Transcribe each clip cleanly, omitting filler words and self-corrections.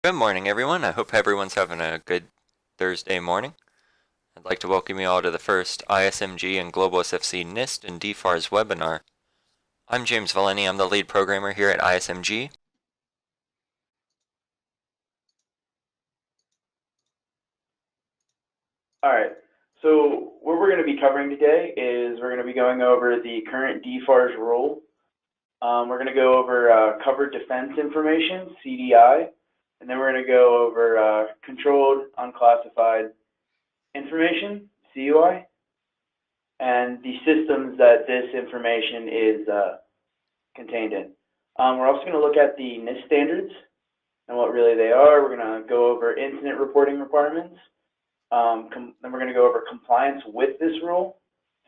Good morning, everyone. I hope everyone's having a good Thursday morning. I'd like to welcome you all to the first ISMG and Global SFC NIST and DFARS webinar. I'm James Valeni. I'm the lead programmer here at ISMG. All right, so what we're going to be covering today is we're going to be going over the current DFARS rule. We're going to go over covered defense information, CDI, and then we're going to go over controlled unclassified information, CUI, and the systems that this information is contained in. We're also going to look at the NIST standards and what really they are. We're going to go over incident reporting requirements. Then we're going to go over compliance with this rule,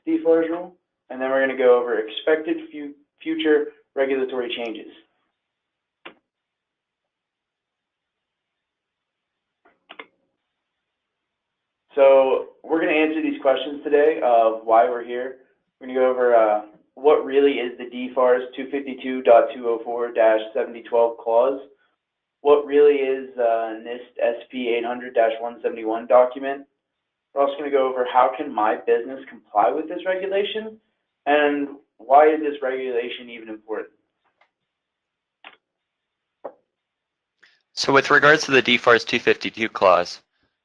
DFARS rule, and then we're going to go over expected future regulatory changes. So we're going to answer these questions today of why we're here. We're going to go over what really is the DFARS 252.204-7012 clause, what really is NIST SP 800-171 document. We're also going to go over how can my business comply with this regulation, and why is this regulation even important? So with regards to the DFARS 252 clause,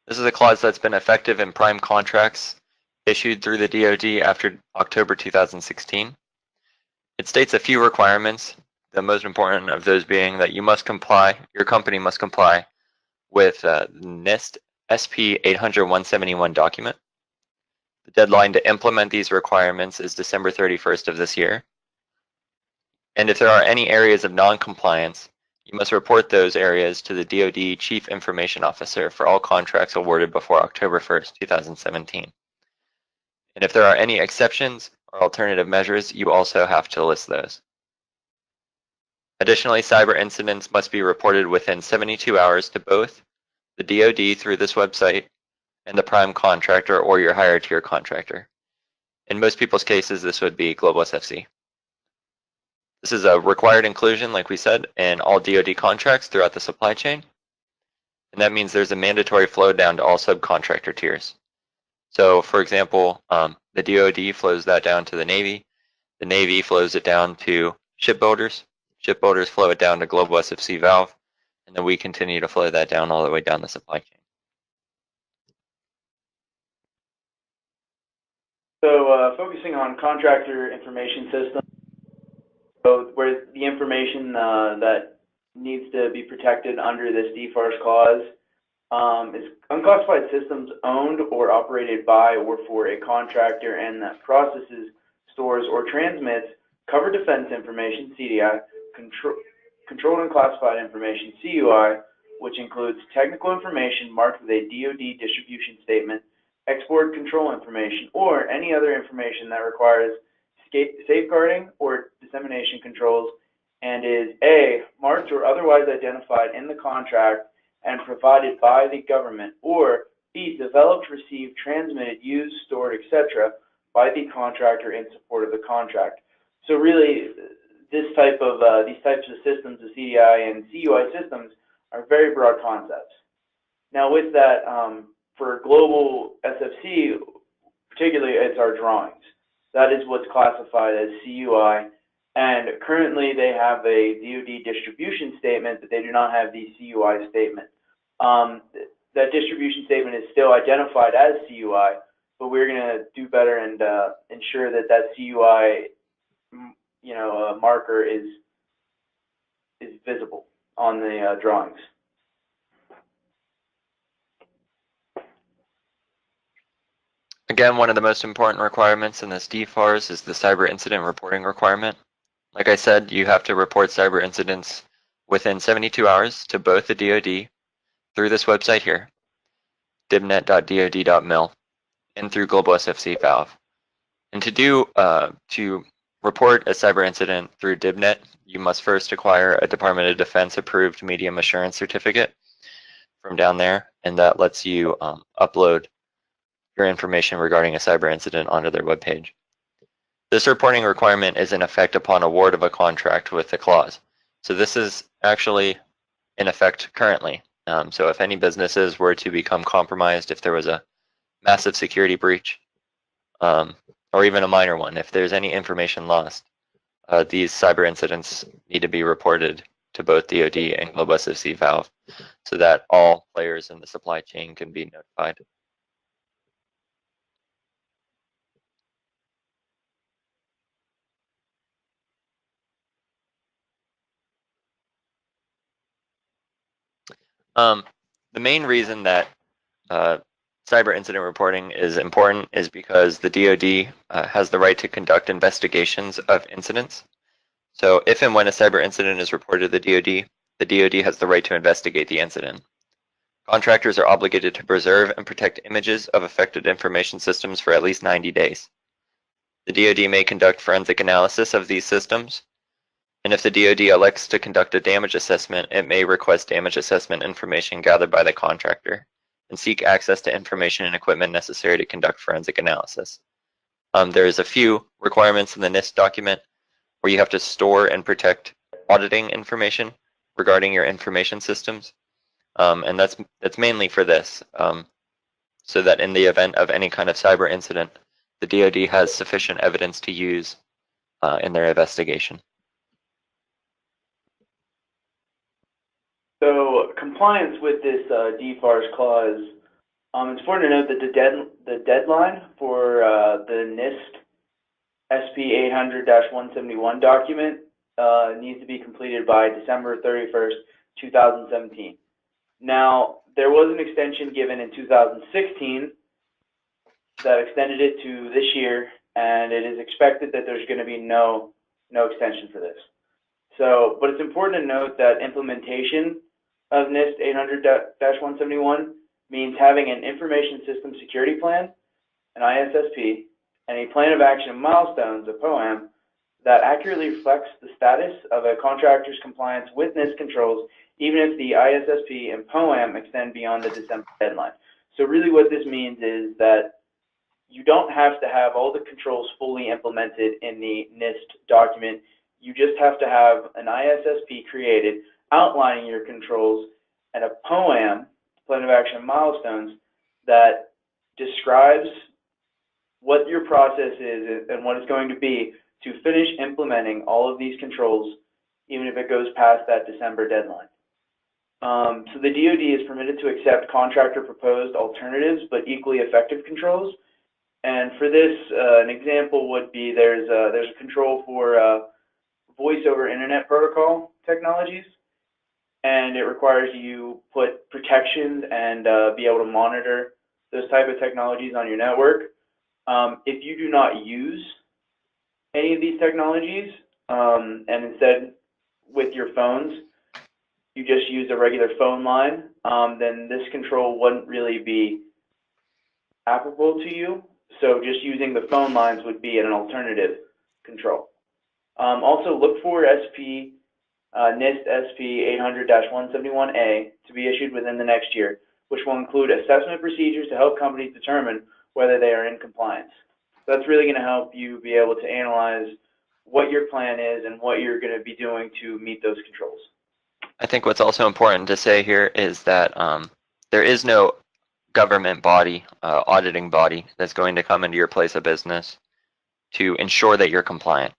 this is a clause that's been effective in prime contracts issued through the DoD after October 2016. It states a few requirements, the most important of those being that you must comply, your company must comply with NIST SP 800-171 document. The deadline to implement these requirements is December 31st of this year. And if there are any areas of non-compliance, you must report those areas to the DoD Chief Information Officer for all contracts awarded before October 1st, 2017. And if there are any exceptions or alternative measures, you also have to list those. Additionally, cyber incidents must be reported within 72 hours to both the DoD through this website and the prime contractor or your higher tier contractor. In most people's cases, this would be Global SFC. This is a required inclusion, like we said, in all DoD contracts throughout the supply chain. And that means there's a mandatory flow down to all subcontractor tiers. So for example, the DoD flows that down to the Navy flows it down to shipbuilders flow it down to Global SFC Valve, and then we continue to flow that down all the way down the supply chain. So focusing on contractor information system, so where the information that needs to be protected under this DFARS clause is unclassified systems owned or operated by or for a contractor and that processes, stores, or transmits covered defense information, CDI, controlled and classified information, CUI, which includes technical information marked with a DoD distribution statement, export control information, or any other information that requires safeguarding or dissemination controls and is A, marked or otherwise identified in the contract and provided by the government, or B, developed, received, transmitted, used, stored, etc. by the contractor in support of the contract. So really, these types of systems, the CDI and CUI systems, are very broad concepts. Now with that, for global SFC, particularly, it's our drawings. That is what's classified as CUI, and currently they have a DoD distribution statement, but they do not have the CUI statement. That distribution statement is still identified as CUI, but we're going to do better and ensure that that CUI, marker is visible on the drawings. Again, one of the most important requirements in this DFARS is the cyber incident reporting requirement. Like I said, you have to report cyber incidents within 72 hours to both the DoD through this website here, dibnet.dod.mil, and through Global SFC Valve. And to report a cyber incident through DibNet, you must first acquire a Department of Defense approved medium assurance certificate from down there, and that lets you upload your information regarding a cyber incident onto their webpage. This reporting requirement is in effect upon award of a contract with the clause. So this is actually in effect currently. So if any businesses were to become compromised, if there was a massive security breach, or even a minor one, if there's any information lost, these cyber incidents need to be reported to both DoD and Global SFC Valve so that all players in the supply chain can be notified. The main reason that cyber incident reporting is important is because the DoD has the right to conduct investigations of incidents. So if and when a cyber incident is reported to the DoD has the right to investigate the incident. Contractors are obligated to preserve and protect images of affected information systems for at least 90 days. The DoD may conduct forensic analysis of these systems, and if the DoD elects to conduct a damage assessment, it may request damage assessment information gathered by the contractor and seek access to information and equipment necessary to conduct forensic analysis. There's a few requirements in the NIST document where you have to store and protect auditing information regarding your information systems. And that's mainly for this, so that in the event of any kind of cyber incident, the DoD has sufficient evidence to use in their investigation. So compliance with this DFARS clause, it's important to note that the deadline for the NIST SP 800-171 document needs to be completed by December 31st, 2017. Now, there was an extension given in 2016 that extended it to this year, and it is expected that there's going to be no extension for this. So, but it's important to note that implementation of NIST 800-171 means having an information system security plan, an ISSP, and a plan of action and milestones, a POAM, that accurately reflects the status of a contractor's compliance with NIST controls, even if the ISSP and POAM extend beyond the December deadline. So really what this means is that you don't have to have all the controls fully implemented in the NIST document. You just have to have an ISSP created outlining your controls and a POAM, plan of action and milestones, that describes what your process is and what it's going to be to finish implementing all of these controls, even if it goes past that December deadline. So the DoD is permitted to accept contractor proposed alternatives but equally effective controls. And for this, an example would be there's a control for voice over internet protocol technologies, and it requires you put protections and be able to monitor those type of technologies on your network. If you do not use any of these technologies, and instead with your phones, you just use a regular phone line, then this control wouldn't really be applicable to you. So just using the phone lines would be an alternative control. Also look for NIST SP 800-171A to be issued within the next year, which will include assessment procedures to help companies determine whether they are in compliance. So that's really going to help you be able to analyze what your plan is and what you're going to be doing to meet those controls. I think what's also important to say here is that there is no government body, auditing body, that's going to come into your place of business to ensure that you're compliant.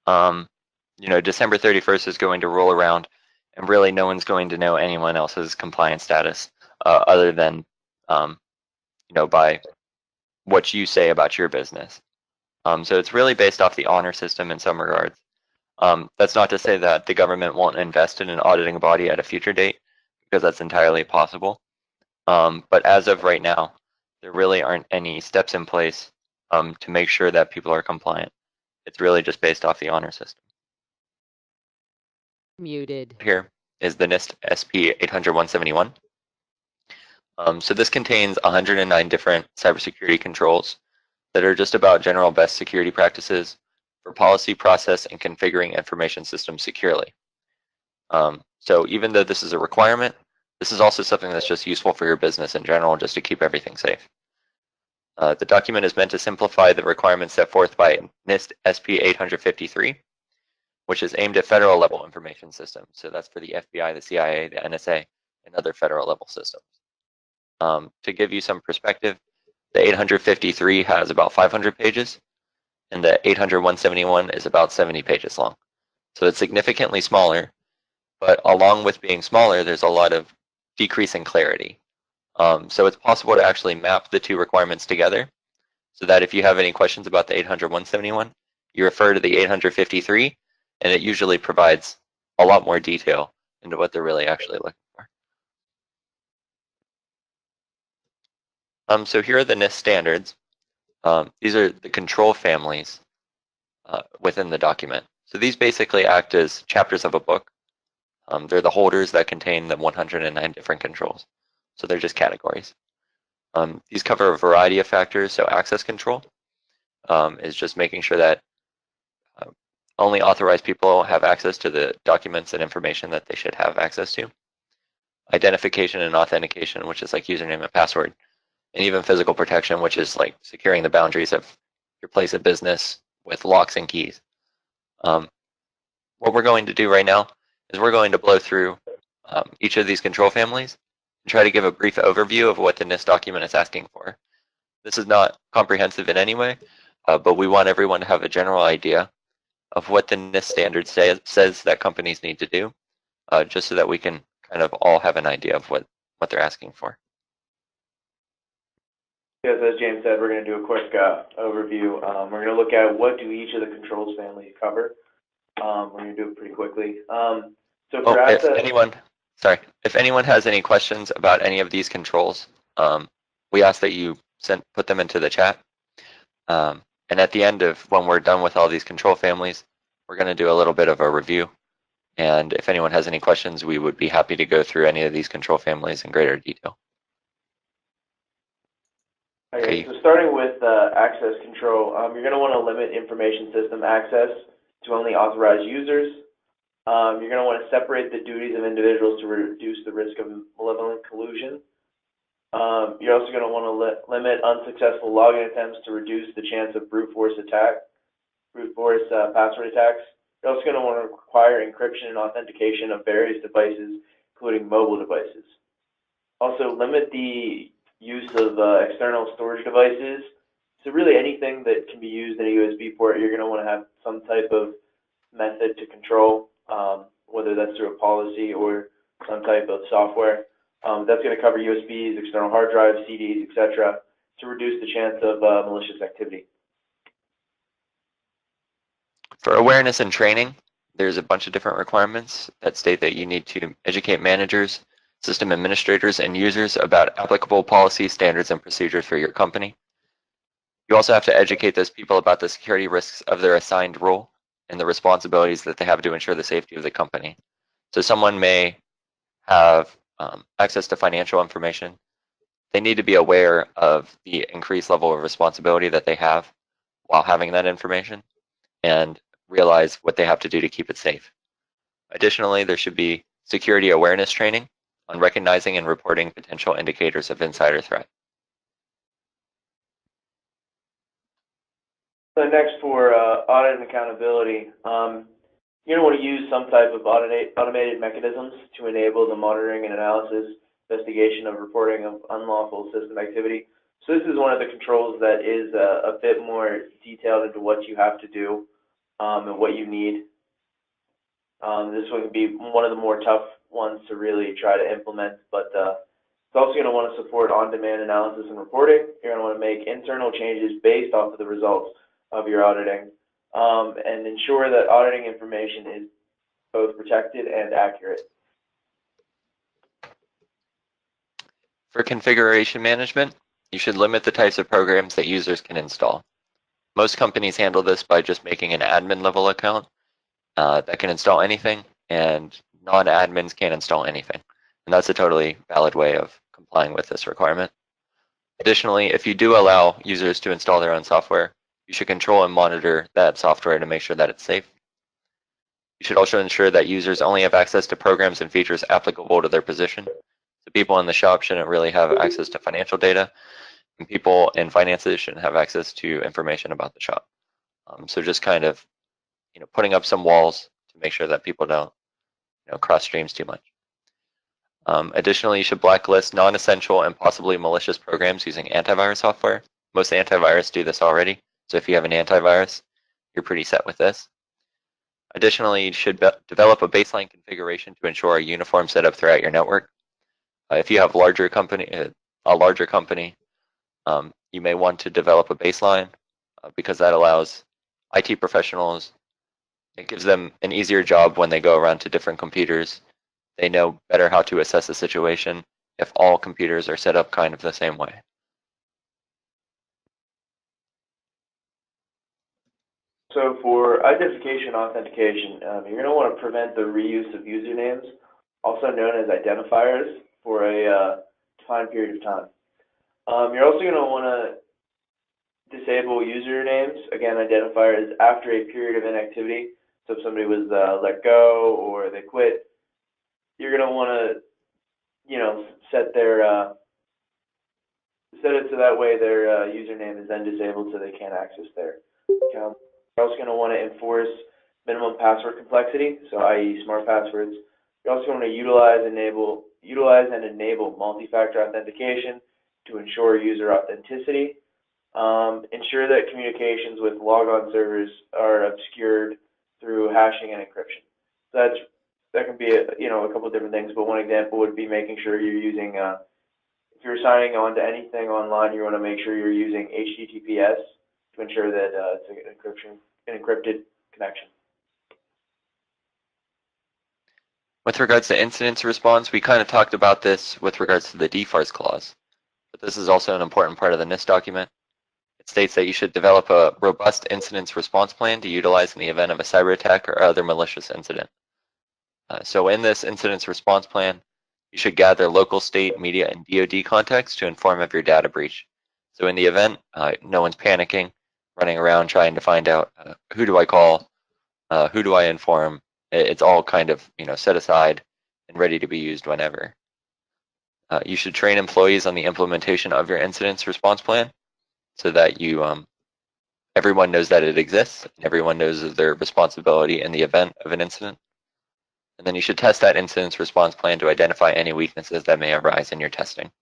December 31st is going to roll around, and really no one's going to know anyone else's compliance status other than, by what you say about your business. So it's really based off the honor system in some regards. That's not to say that the government won't invest in an auditing body at a future date, because that's entirely possible. But as of right now, there really aren't any steps in place to make sure that people are compliant. It's really just based off the honor system. Muted. Here is the NIST SP 800-171. So this contains 109 different cybersecurity controls that are just about general best security practices for policy, process, and configuring information systems securely. So even though this is a requirement, this is also something that's just useful for your business in general, just to keep everything safe. The document is meant to simplify the requirements set forth by NIST SP 853, which is aimed at federal level information systems. So that's for the FBI, the CIA, the NSA, in other federal level systems. To give you some perspective, the 853 has about 500 pages, and the 800-171 is about 70 pages long. So it's significantly smaller, but along with being smaller, there's a lot of decrease in clarity. So it's possible to actually map the two requirements together so that if you have any questions about the 800-171, you refer to the 853, and it usually provides a lot more detail into what they're really actually looking for. So here are the NIST standards. These are the control families within the document. So these basically act as chapters of a book. They're the holders that contain the 109 different controls. So they're just categories. These cover a variety of factors. So access control is just making sure that only authorized people have access to the documents and information that they should have access to. Identification and authentication, which is like username and password. And even physical protection, which is like securing the boundaries of your place of business with locks and keys. What we're going to do right now is we're going to blow through each of these control families and try to give a brief overview of what the NIST document is asking for. This is not comprehensive in any way, but we want everyone to have a general idea of what the NIST standard says that companies need to do, just so that we can kind of all have an idea of what they're asking for. Yes, as James said, we're going to do a quick overview. We're going to look at what do each of the controls families cover. We're going to do it pretty quickly. So for if anyone has any questions about any of these controls, we ask that you put them into the chat. And at the end of when we're done with all these control families, we're going to do a little bit of a review. And if anyone has any questions, we would be happy to go through any of these control families in greater detail. Okay, so starting with access control, you're going to want to limit information system access to only authorized users. You're going to want to separate the duties of individuals to reduce the risk of malevolent collusion. You're also going to want to limit unsuccessful login attempts to reduce the chance of brute force password attacks. You're also going to want to require encryption and authentication of various devices, including mobile devices. Also, limit the use of external storage devices. So really anything that can be used in a USB port, you're going to want to have some type of method to control, whether that's through a policy or some type of software. That's going to cover USBs, external hard drives, CDs, etc., to reduce the chance of malicious activity. For awareness and training, there's a bunch of different requirements that state that you need to educate managers, system administrators, and users about applicable policy, standards, and procedures for your company. You also have to educate those people about the security risks of their assigned role and the responsibilities that they have to ensure the safety of the company. So someone may have access to financial information. They need to be aware of the increased level of responsibility that they have while having that information and realize what they have to do to keep it safe. Additionally, there should be security awareness training on recognizing and reporting potential indicators of insider threat. So next, for audit and accountability, you're going to want to use some type of automated mechanisms to enable the monitoring and analysis, investigation of reporting of unlawful system activity. So this is one of the controls that is a bit more detailed into what you have to do and what you need. This one can be one of the more tough ones to really try to implement, but it's also going to want to support on-demand analysis and reporting. You're going to want to make internal changes based off of the results of your auditing, and ensure that auditing information is both protected and accurate. For configuration management, you should limit the types of programs that users can install. Most companies handle this by just making an admin level account that can install anything, and non-admins can't install anything. And that's a totally valid way of complying with this requirement. Additionally, if you do allow users to install their own software, you should control and monitor that software to make sure that it's safe. You should also ensure that users only have access to programs and features applicable to their position. So people in the shop shouldn't really have access to financial data, and people in finances shouldn't have access to information about the shop. So just kind of, putting up some walls to make sure that people don't, cross streams too much. Additionally, you should blacklist non-essential and possibly malicious programs using antivirus software. Most antivirus do this already, so if you have an antivirus, you're pretty set with this. Additionally, you should develop a baseline configuration to ensure a uniform setup throughout your network. If you have a larger company, you may want to develop a baseline because that allows IT professionals, it gives them an easier job when they go around to different computers. They know better how to assess the situation if all computers are set up kind of the same way. So for identification authentication, you're going to want to prevent the reuse of usernames, also known as identifiers, for a defined period of time. You're also going to want to disable usernames, again, identifiers, after a period of inactivity. So if somebody was let go or they quit, you're going to want to, set it so that way their username is then disabled so they can't access their account. You're also going to want to enforce minimum password complexity, so i.e. smart passwords. You're also going to utilize and enable multi-factor authentication to ensure user authenticity. Ensure that communications with logon servers are obscured through hashing and encryption. So that can be a couple of different things, but one example would be making sure you're using if you're signing on to anything online, you want to make sure you're using HTTPS to ensure that it's an encrypted connection. With regards to incident response, we kind of talked about this with regards to the DFARS clause, but this is also an important part of the NIST document. It states that you should develop a robust incident response plan to utilize in the event of a cyber attack or other malicious incident. So in this incident response plan, you should gather local, state, media, and DoD context to inform of your data breach. So in the event, no one's panicking, running around trying to find out who do I call, who do I inform. It's all kind of set aside and ready to be used whenever. You should train employees on the implementation of your incident response plan so that everyone knows that it exists and everyone knows of their responsibility in the event of an incident. And then you should test that incident response plan to identify any weaknesses that may arise in your testing.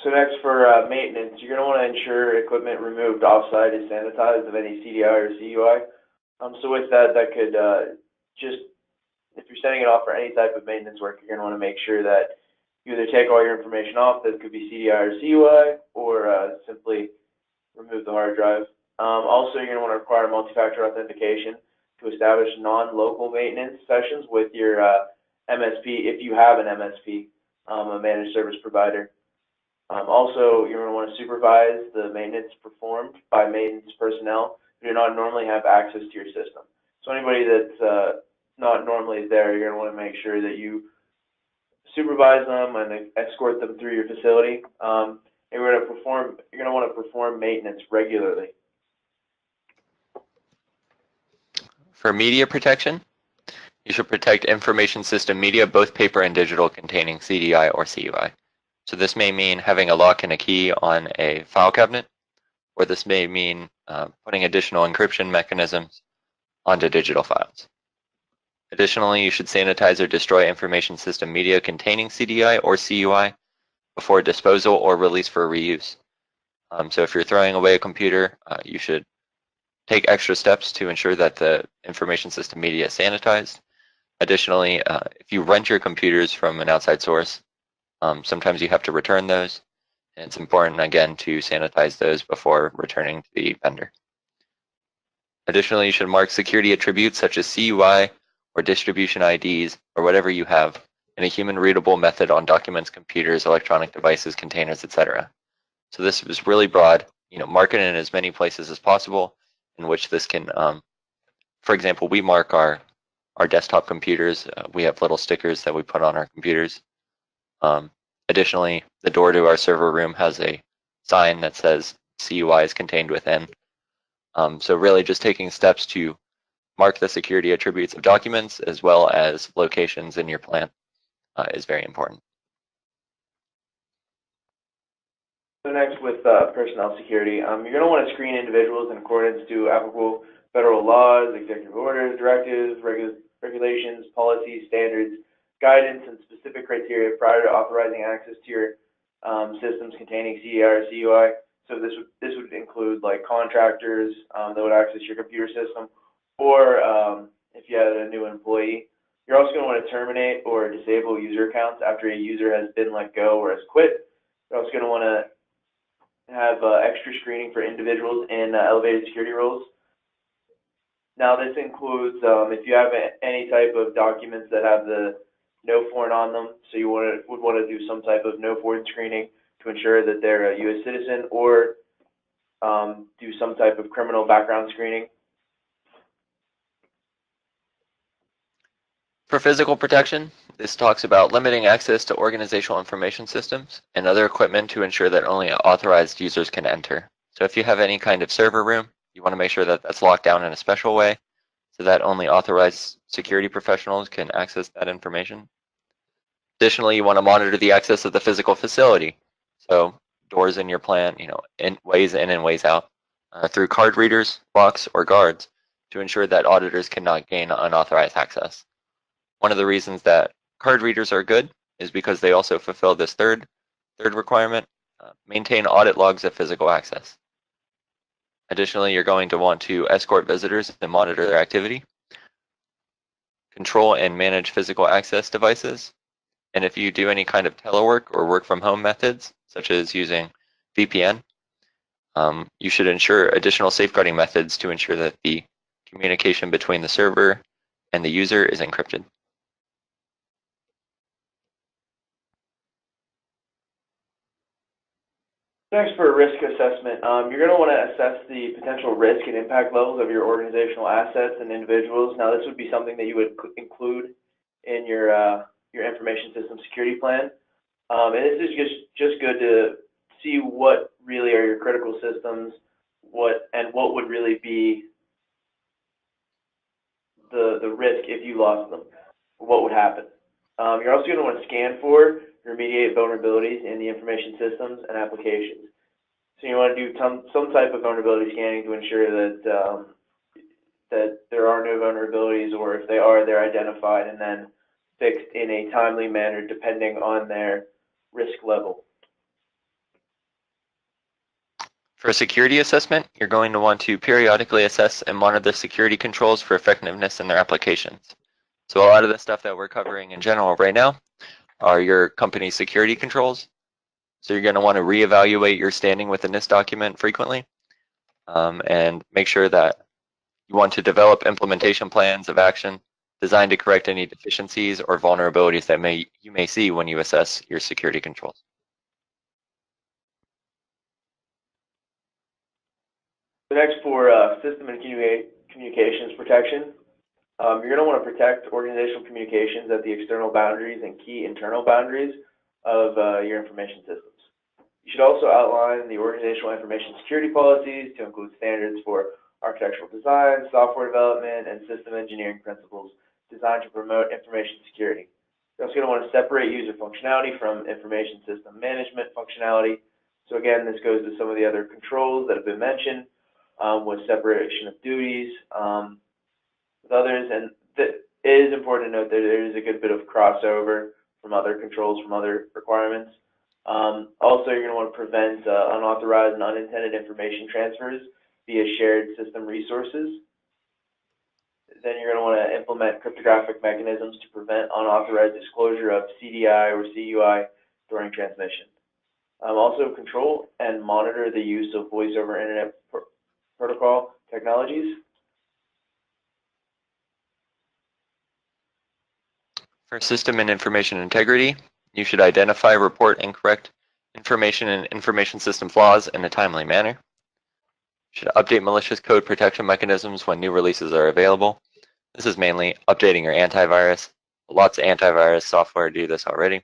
So next for maintenance, you're going to want to ensure equipment removed offsite is sanitized of any CDI or CUI. So with that, that could if you're sending it off for any type of maintenance work, you're going to want to make sure that you either take all your information off, that could be CDI or CUI, or simply remove the hard drive. Also, you're going to want to require multi-factor authentication to establish non-local maintenance sessions with your MSP, if you have an MSP, a managed service provider. Also, you're going to want to supervise the maintenance performed by maintenance personnel who do not normally have access to your system. So anybody that's not normally there, you're going to want to make sure that you supervise them and escort them through your facility. You're going to want to perform maintenance regularly. For media protection, you should protect information system media, both paper and digital, containing CDI or CUI. So this may mean having a lock and a key on a file cabinet, or this may mean putting additional encryption mechanisms onto digital files. Additionally, you should sanitize or destroy information system media containing CDI or CUI before disposal or release for reuse. So if you're throwing away a computer, you should take extra steps to ensure that the information system media is sanitized. Additionally, if you rent your computers from an outside source, sometimes you have to return those. And it's important, again, to sanitize those before returning to the vendor. Additionally, you should mark security attributes such as CUI or distribution IDs or whatever you have in a human-readable method on documents, computers, electronic devices, containers, etc. So this is really broad. Mark it in as many places as possible in which this can, for example, we mark our desktop computers. We have little stickers that we put on our computers. Additionally, the door to our server room has a sign that says CUI is contained within. So really just taking steps to mark the security attributes of documents as well as locations in your plant is very important. So next with personnel security, you're going to want to screen individuals in accordance to applicable federal laws, executive orders, directives, regulations, policies, standards, guidance, and specific criteria prior to authorizing access to your systems containing CDI or CUI. So this would include like contractors that would access your computer system, or if you had a new employee. You're also going to want to terminate or disable user accounts after a user has been let go or has quit. You're also going to want to have extra screening for individuals in elevated security roles. Now this includes if you have any type of documents that have the no foreign on them, so you would want to do some type of no foreign screening to ensure that they're a U.S. citizen, or do some type of criminal background screening. For physical protection, this talks about limiting access to organizational information systems and other equipment to ensure that only authorized users can enter. So if you have any kind of server room, you want to make sure that that's locked down in a special way so that only authorized security professionals can access that information. Additionally, you want to monitor the access of the physical facility. So doors in your plant, ways in and ways out through card readers, locks, or guards to ensure that auditors cannot gain unauthorized access. One of the reasons that card readers are good is because they also fulfill this third requirement, maintain audit logs of physical access. Additionally, you're going to want to escort visitors and monitor their activity, control and manage physical access devices, and if you do any kind of telework or work from home methods, such as using VPN, you should ensure additional safeguarding methods to ensure that the communication between the server and the user is encrypted. Next, for risk assessment, you're going to want to assess the potential risk and impact levels of your organizational assets and individuals. Now, this would be something that you would include in your information system security plan, and this is just good to see what really are your critical systems, what would really be the risk if you lost them, what would happen. You're also going to want to scan for remediate vulnerabilities in the information systems and applications. So you want to do some type of vulnerability scanning to ensure that that there are no vulnerabilities, or if they are, they're identified and then fixed in a timely manner depending on their risk level. For a security assessment, you're going to want to periodically assess and monitor the security controls for effectiveness in their applications. So a lot of the stuff that we're covering in general right now are your company's security controls. So you're going to want to reevaluate your standing with the NIST document frequently, and make sure that you want to develop implementation plans of action designed to correct any deficiencies or vulnerabilities that you may see when you assess your security controls. The next, for system and communications protection, you're going to want to protect organizational communications at the external boundaries and key internal boundaries of your information systems. You should also outline the organizational information security policies to include standards for architectural design, software development, and system engineering principles designed to promote information security. You're also going to want to separate user functionality from information system management functionality. So again, this goes to some of the other controls that have been mentioned, with separation of duties with others. And it is important to note that there is a good bit of crossover from other controls, from other requirements. Also, you're going to want to prevent unauthorized and unintended information transfers via shared system resources. Then you're going to want to implement cryptographic mechanisms to prevent unauthorized disclosure of CDI or CUI during transmission. Also, control and monitor the use of voice over internet protocol technologies. For system and information integrity, you should identify, report, and correct information and information system flaws in a timely manner. You should update malicious code protection mechanisms when new releases are available. This is mainly updating your antivirus. Lots of antivirus software do this already.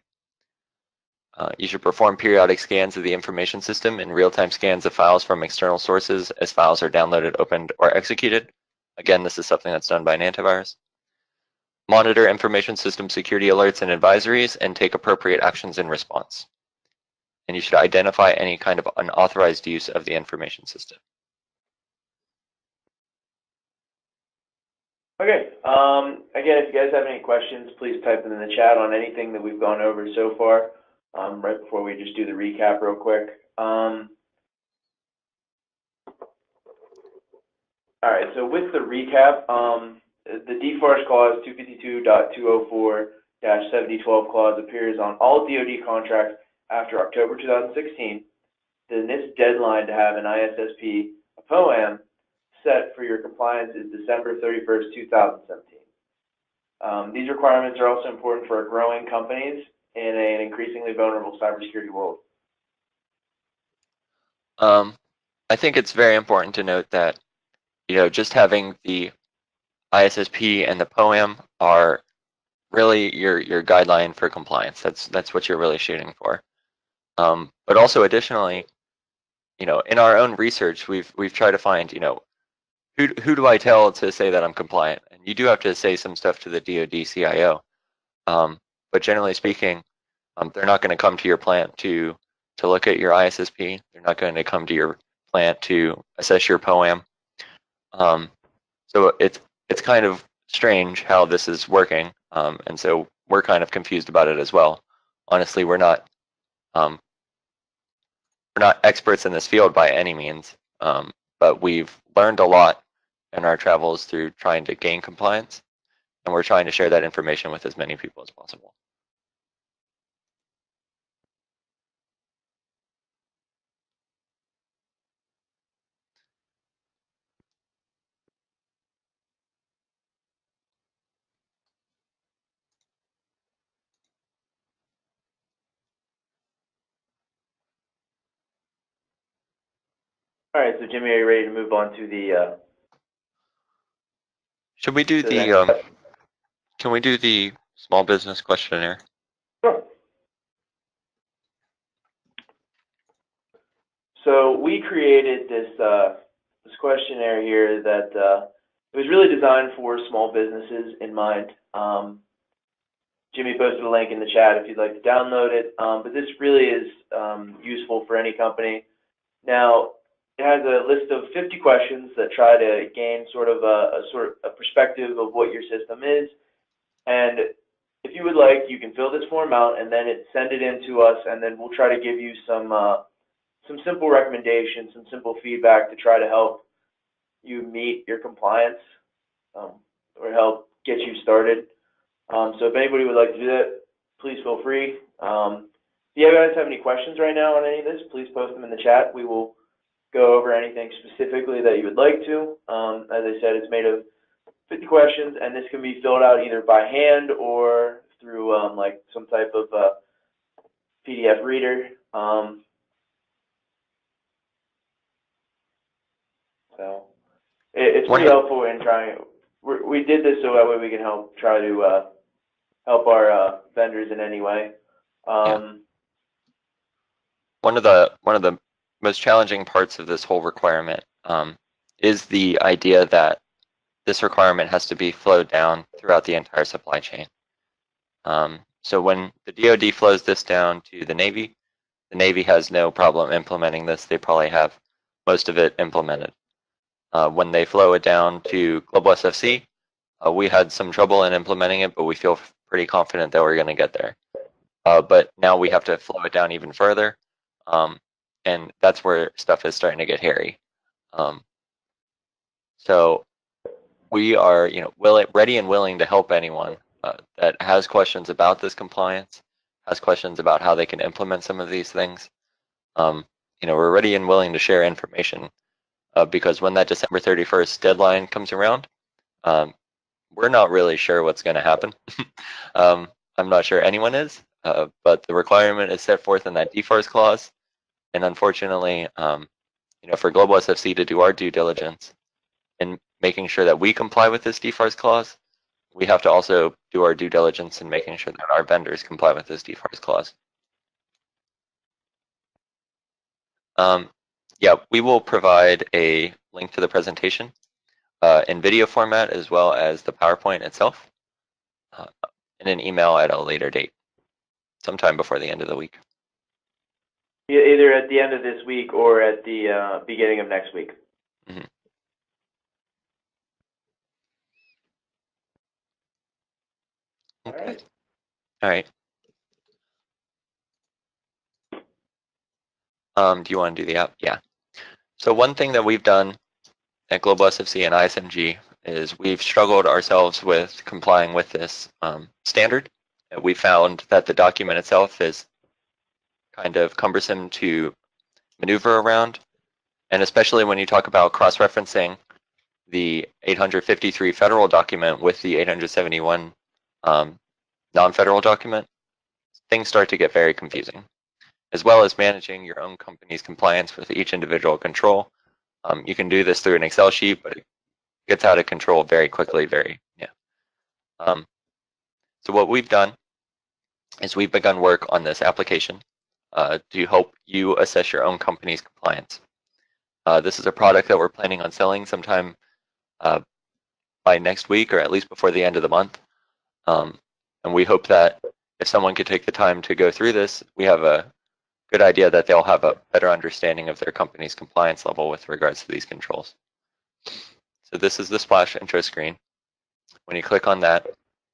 You should perform periodic scans of the information system and real-time scans of files from external sources as files are downloaded, opened, or executed. Again, this is something that's done by an antivirus. Monitor information system security alerts and advisories and take appropriate actions in response. And you should identify any kind of unauthorized use of the information system. Okay. Again, if you guys have any questions, please type them in the chat on anything that we've gone over so far. Right before we just do the recap real quick. All right. So with the recap, the DFARS clause 252.204-7012 clause appears on all DoD contracts after October 2016. The NIST deadline to have an ISSP, a POAM, set for your compliance is December 31st, 2017. These requirements are also important for growing companies in an increasingly vulnerable cybersecurity world. I think it's very important to note that, just having the ISSP and the POAM are really your guideline for compliance. That's what you're really shooting for. But also additionally, in our own research, we've tried to find, who do I tell to say that I'm compliant? And you do have to say some stuff to the DoD CIO. But generally speaking, they're not going to come to your plant to look at your ISSP. They're not going to come to your plant to assess your POAM. So it's kind of strange how this is working, and so we're kind of confused about it as well. Honestly, we're not experts in this field by any means, but we've learned a lot in our travels through trying to gain compliance, and we're trying to share that information with as many people as possible. All right, so Jimmy, are you ready to move on to the Should we do next the step? can we do the small business questionnaire? Sure. So we created this questionnaire here that it was really designed for small businesses in mind. Jimmy posted a link in the chat if you'd like to download it. But this really is useful for any company. Now, it has a list of 50 questions that try to gain sort of a perspective of what your system is. And if you would like, you can fill this form out and then send it in to us, and then we'll try to give you some simple recommendations, some simple feedback to try to help you meet your compliance or help get you started. So if anybody would like to do that, please feel free. If you guys have any questions right now on any of this, please post them in the chat. We will go over anything specifically that you would like to. As I said, it's made of 50 questions, and this can be filled out either by hand or through like some type of PDF reader. So it's pretty helpful in trying. We did this so that way we can try to help our vendors in any way. Yeah. One of the most challenging parts of this whole requirement is the idea that this requirement has to be flowed down throughout the entire supply chain. So when the DoD flows this down to the Navy has no problem implementing this. They probably have most of it implemented. When they flow it down to Global SFC, we had some trouble in implementing it, but we feel pretty confident that we're going to get there. But now we have to flow it down even further, and that's where stuff is starting to get hairy. So we are, ready and willing to help anyone that has questions about this compliance, has questions about how they can implement some of these things. We're ready and willing to share information because when that December 31st deadline comes around, we're not really sure what's going to happen. I'm not sure anyone is, but the requirement is set forth in that DFARS clause. And unfortunately, for Global SFC to do our due diligence in making sure that we comply with this DFARS clause, we have to also do our due diligence in making sure that our vendors comply with this DFARS clause. Yeah, we will provide a link to the presentation in video format as well as the PowerPoint itself in an email at a later date, sometime before the end of the week. Either at the end of this week or at the beginning of next week. Mm-hmm. Okay. All right. Do you want to do the app? Yeah. So one thing that we've done at Global SFC and ISMG is we've struggled ourselves with complying with this standard. We found that the document itself is kind of cumbersome to maneuver around, and especially when you talk about cross-referencing the 853 federal document with the 871 non-federal document, things start to get very confusing, as well as managing your own company's compliance with each individual control. You can do this through an Excel sheet, but it gets out of control very quickly, so what we've done is we've begun work on this application to help you assess your own company's compliance. This is a product that we're planning on selling sometime by next week, or at least before the end of the month. And we hope that if someone could take the time to go through this, we have a good idea that they'll have a better understanding of their company's compliance level with regards to these controls. So this is the splash intro screen. When you click on that,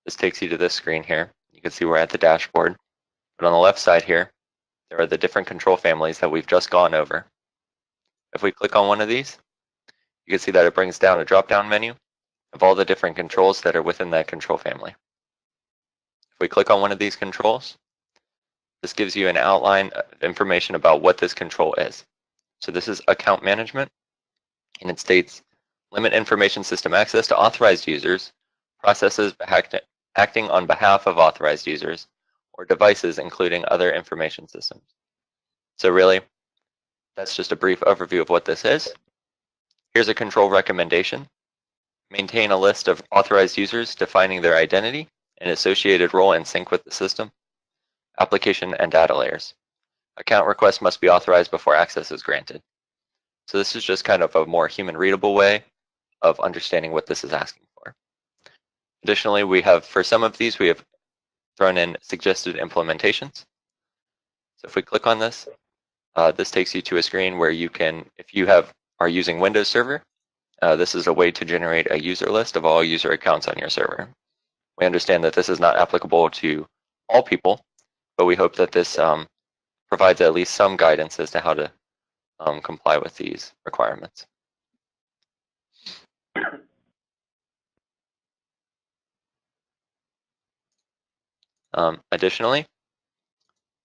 this takes you to this screen here. You can see we're at the dashboard. But on the left side here, there are the different control families that we've just gone over. If we click on one of these, you can see that it brings down a drop-down menu of all the different controls that are within that control family. If we click on one of these controls, this gives you an outline of information about what this control is. So this is account management, and it states limit information system access to authorized users, processes acting on behalf of authorized users, or devices including other information systems. So really, that's just a brief overview of what this is. Here's a control recommendation. Maintain a list of authorized users defining their identity and associated role in sync with the system. Application and data layers. Account requests must be authorized before access is granted. So this is just kind of a more human readable way of understanding what this is asking for. Additionally, we have, for some of these, we have thrown in suggested implementations. So if we click on this, this takes you to a screen where you can, if you are using Windows Server, this is a way to generate a user list of all user accounts on your server. We understand that this is not applicable to all people, but we hope that this provides at least some guidance as to how to comply with these requirements. Additionally,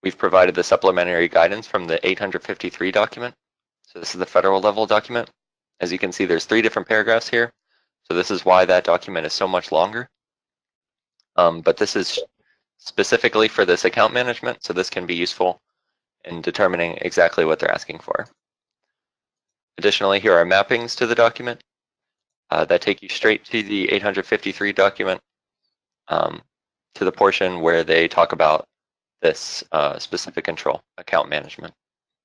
we've provided the supplementary guidance from the 853 document. So this is the federal level document. As you can see, there's 3 different paragraphs here. So this is why that document is so much longer. But this is specifically for this account management, so this can be useful in determining exactly what they're asking for. Additionally, here are mappings to the document that take you straight to the 853 document, to the portion where they talk about this specific control, account management.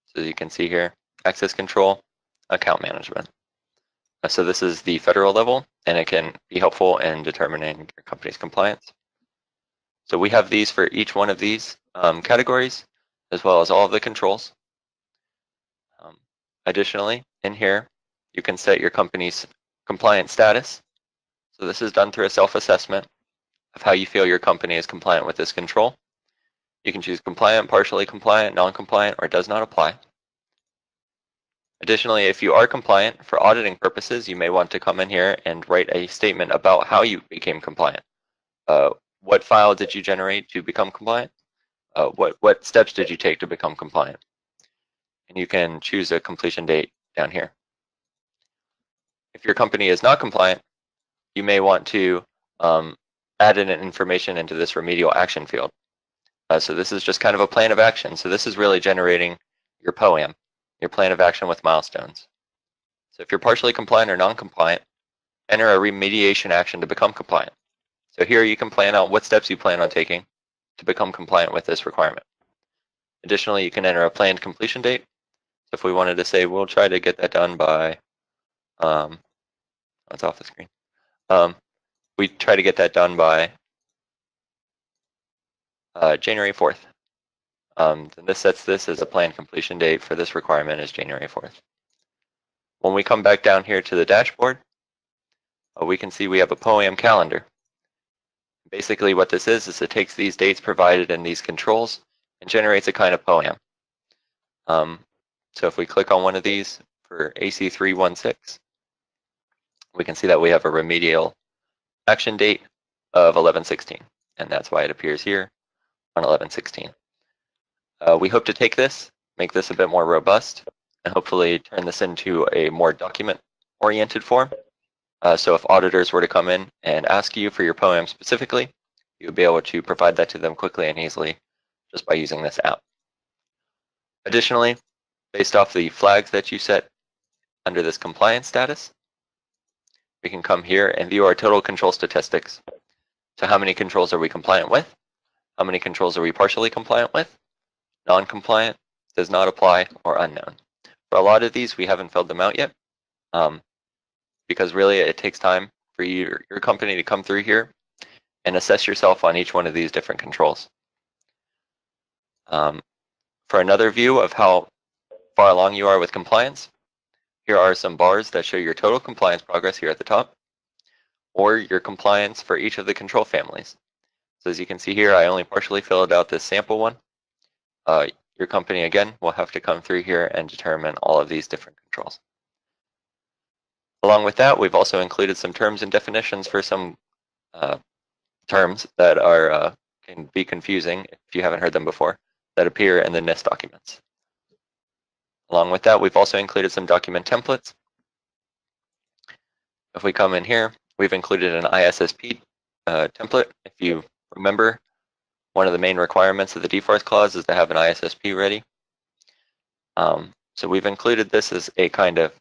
So you can see here, access control, account management. So this is the federal level, and it can be helpful in determining your company's compliance. So we have these for each one of these categories, as well as all of the controls. Additionally, in here, you can set your company's compliance status. So this is done through a self-assessment of how you feel your company is compliant with this control. You can choose compliant, partially compliant, non-compliant, or does not apply. Additionally, if you are compliant, for auditing purposes, you may want to come in here and write a statement about how you became compliant. What file did you generate to become compliant? What steps did you take to become compliant? And you can choose a completion date down here. If your company is not compliant, you may want to add in information into this remedial action field. So this is just kind of a plan of action. So this is really generating your POAM, your plan of action with milestones. So if you're partially compliant or non-compliant, enter a remediation action to become compliant. So here you can plan out what steps you plan on taking to become compliant with this requirement. Additionally, you can enter a planned completion date. So if we wanted to say we'll try to get that done by, it's off the screen. We try to get that done by January 4th. Then this sets this as a planned completion date for this requirement is January 4th. When we come back down here to the dashboard, we can see we have a POAM calendar. Basically what this is it takes these dates provided in these controls and generates a kind of POAM. So if we click on one of these for AC316, we can see that we have a remedial action date of 11/16, and that's why it appears here on 11/16. We hope to take this, make this a bit more robust, and hopefully turn this into a more document-oriented form. So if auditors were to come in and ask you for your POAM specifically, you would be able to provide that to them quickly and easily just by using this app. Additionally, based off the flags that you set under this compliance status, we can come here and view our total control statistics. So how many controls are we compliant with? How many controls are we partially compliant with? Non-compliant, does not apply, or unknown. For a lot of these, we haven't filled them out yet because really it takes time for your company to come through here and assess yourself on each one of these different controls. For another view of how far along you are with compliance, here are some bars that show your total compliance progress here at the top, or your compliance for each of the control families. So as you can see here, I only partially filled out this sample one. Your company, again, will have to come through here and determine all of these different controls. Along with that, we've also included some terms and definitions for some terms that are can be confusing if you haven't heard them before, that appear in the NIST documents. Along with that, we've also included some document templates. If we come in here, we've included an ISSP template. If you remember, one of the main requirements of the DFARS clause is to have an ISSP ready. So we've included this as a kind of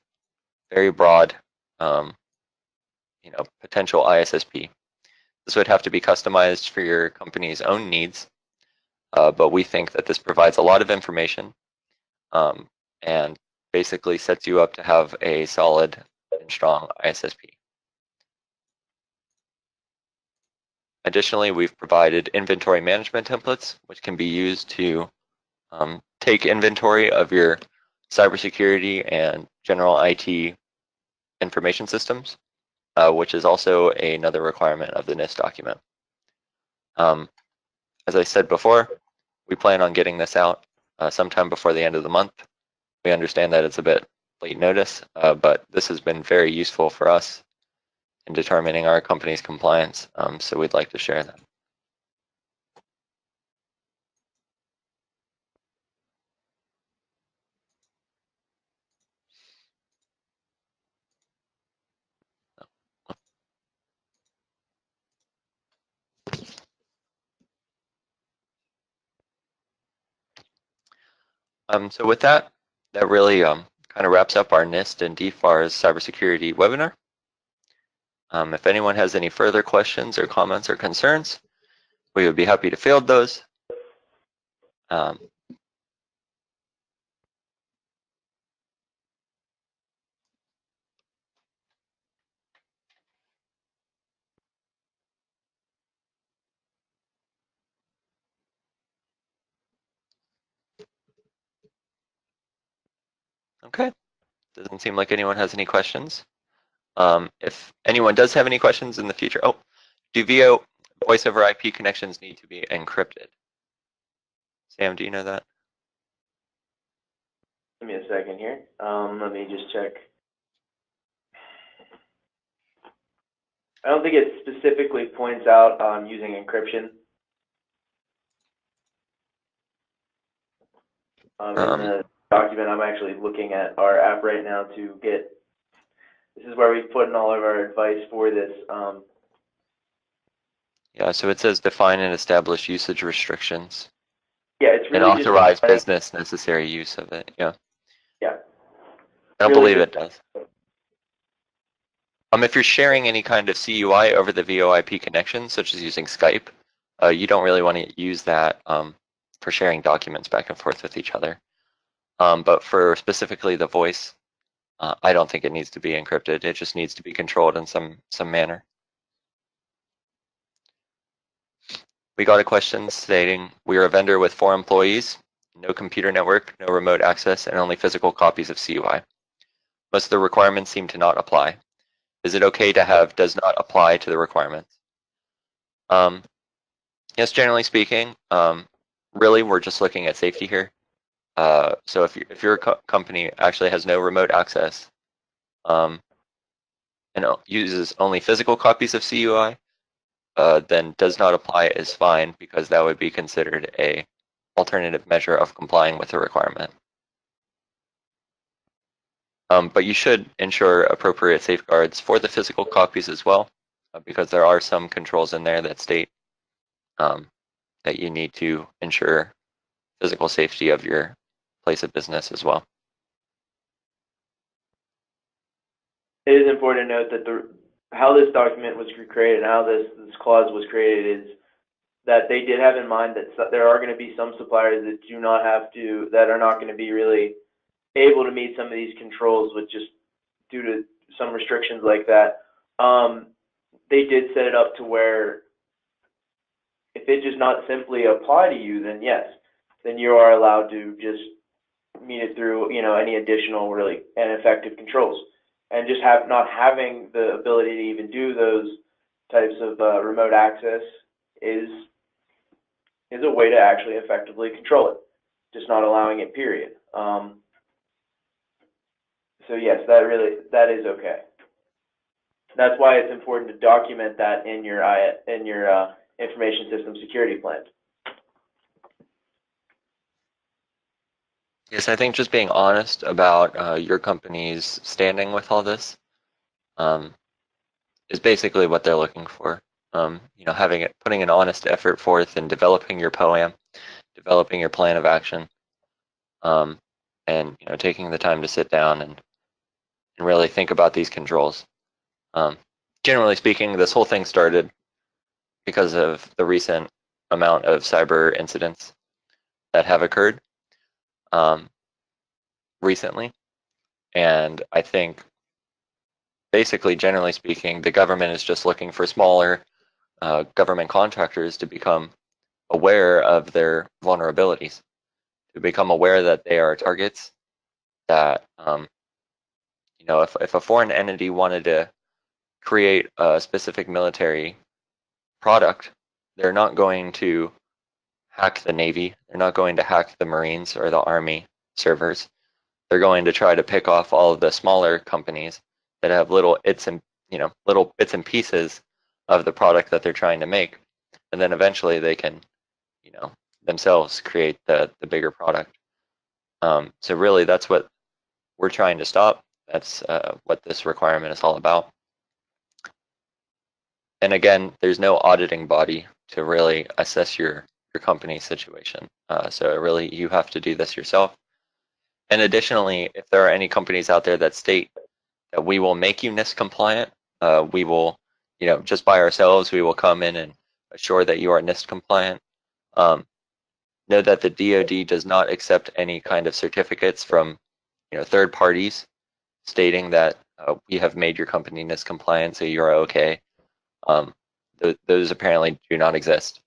very broad, potential ISSP. This would have to be customized for your company's own needs, but we think that this provides a lot of information and basically sets you up to have a solid and strong ISSP. Additionally, we've provided inventory management templates, which can be used to take inventory of your cybersecurity and general IT information systems, which is also another requirement of the NIST document. As I said before, we plan on getting this out sometime before the end of the month. We understand that it's a bit late notice, but this has been very useful for us in determining our company's compliance, so we'd like to share that. So with that, that really kind of wraps up our NIST and DFARS cybersecurity webinar. If anyone has any further questions or comments or concerns, we would be happy to field those. Okay, doesn't seem like anyone has any questions. If anyone does have any questions in the future, do VO voice over IP connections need to be encrypted? Sam, do you know that? Give me a second here. Let me just check. I don't think it specifically points out using encryption. In the document, I'm actually looking at our app right now to get, this is where we put in all of our advice for this. Yeah, so it says define and establish usage restrictions. Yeah, it's really and authorize business necessary use of it. Yeah. Yeah. I don't believe it does. If you're sharing any kind of CUI over the VoIP connection, such as using Skype, you don't really want to use that for sharing documents back and forth with each other. But for specifically the voice, I don't think it needs to be encrypted. It just needs to be controlled in some manner. We got a question stating, we are a vendor with 4 employees, no computer network, no remote access, and only physical copies of CUI. Most of the requirements seem to not apply. Is it okay to have does not apply to the requirements? Yes, generally speaking, really we're just looking at safety here. So if your company actually has no remote access and uses only physical copies of CUI, then does not apply is fine because that would be considered a alternative measure of complying with the requirement. But you should ensure appropriate safeguards for the physical copies as well, because there are some controls in there that state that you need to ensure physical safety of your place of business as well. It is important to note that how this document was created and how this clause was created is that they did have in mind that there are going to be some suppliers that are not going to be really able to meet some of these controls with just due to some restrictions like that. They did set it up to where if it does not simply apply to you, then yes, then you are allowed to just meet it through, any additional really ineffective controls. And just not having the ability to even do those types of remote access is a way to actually effectively control it. Just not allowing it, period. So yes, that is okay. That's why it's important to document that in your information system security plan. Yes, I think just being honest about your company's standing with all this is basically what they're looking for. Putting an honest effort forth in developing your POAM, developing your plan of action, and taking the time to sit down and really think about these controls. Generally speaking, this whole thing started because of the recent amount of cyber incidents that have occurred recently, and I think basically, generally speaking, the government is just looking for smaller government contractors to become aware of their vulnerabilities, to become aware that they are targets, that if a foreign entity wanted to create a specific military product, they're not going to hack the Navy, they're not going to hack the Marines or the Army servers. They're going to try to pick off all of the smaller companies that have little bits and pieces of the product that they're trying to make, and then eventually they can, themselves create the bigger product. So really, that's what we're trying to stop. That's what this requirement is all about. And again, there's no auditing body to really assess your company's situation. So really, you have to do this yourself. And additionally, if there are any companies out there that state that we will make you NIST compliant, we will, just by ourselves, we will come in and assure that you are NIST compliant. Know that the DoD does not accept any kind of certificates from, third parties stating that we have made your company NIST compliant, so you're okay. Those apparently do not exist.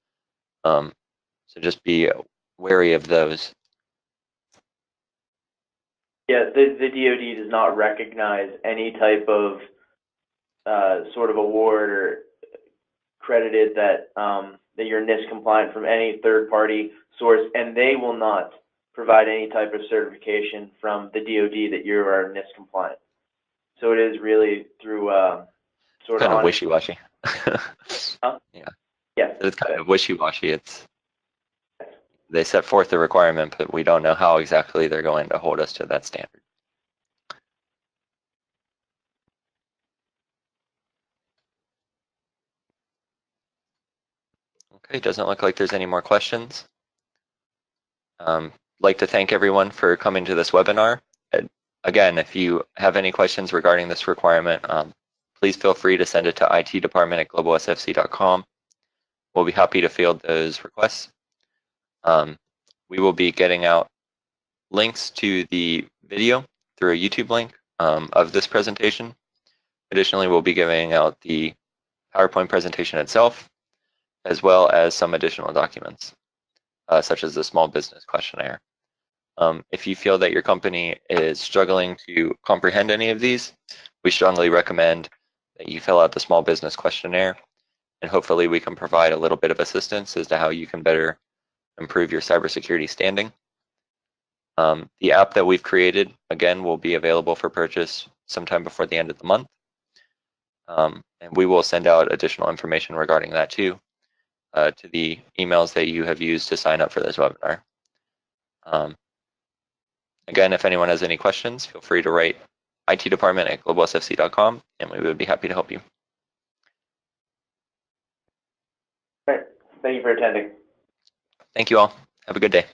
So just be wary of those. Yeah, the DoD does not recognize any type of sort of award or credited that you're NIST compliant from any third-party source, and they will not provide any type of certification from the DoD that you are NIST compliant. So it is really through sort of Kind of honest. wishy-washy. Huh? Yeah. Yeah. It's kind of wishy-washy. They set forth the requirement, but we don't know how exactly they're going to hold us to that standard. Okay, doesn't look like there's any more questions. Like to thank everyone for coming to this webinar. Again, if you have any questions regarding this requirement, please feel free to send it to itdepartment@globalsfc.com. We'll be happy to field those requests. We will be getting out links to the video through a YouTube link of this presentation. Additionally, we'll be giving out the PowerPoint presentation itself, as well as some additional documents, such as the small business questionnaire. If you feel that your company is struggling to comprehend any of these, we strongly recommend that you fill out the small business questionnaire and hopefully we can provide a little bit of assistance as to how you can better improve your cybersecurity standing. The app that we've created, again, will be available for purchase sometime before the end of the month. And we will send out additional information regarding that too, to the emails that you have used to sign up for this webinar. Again, if anyone has any questions, feel free to write itdepartment@globalsfc.com, and we would be happy to help you. All right. Thank you for attending. Thank you all. Have a good day.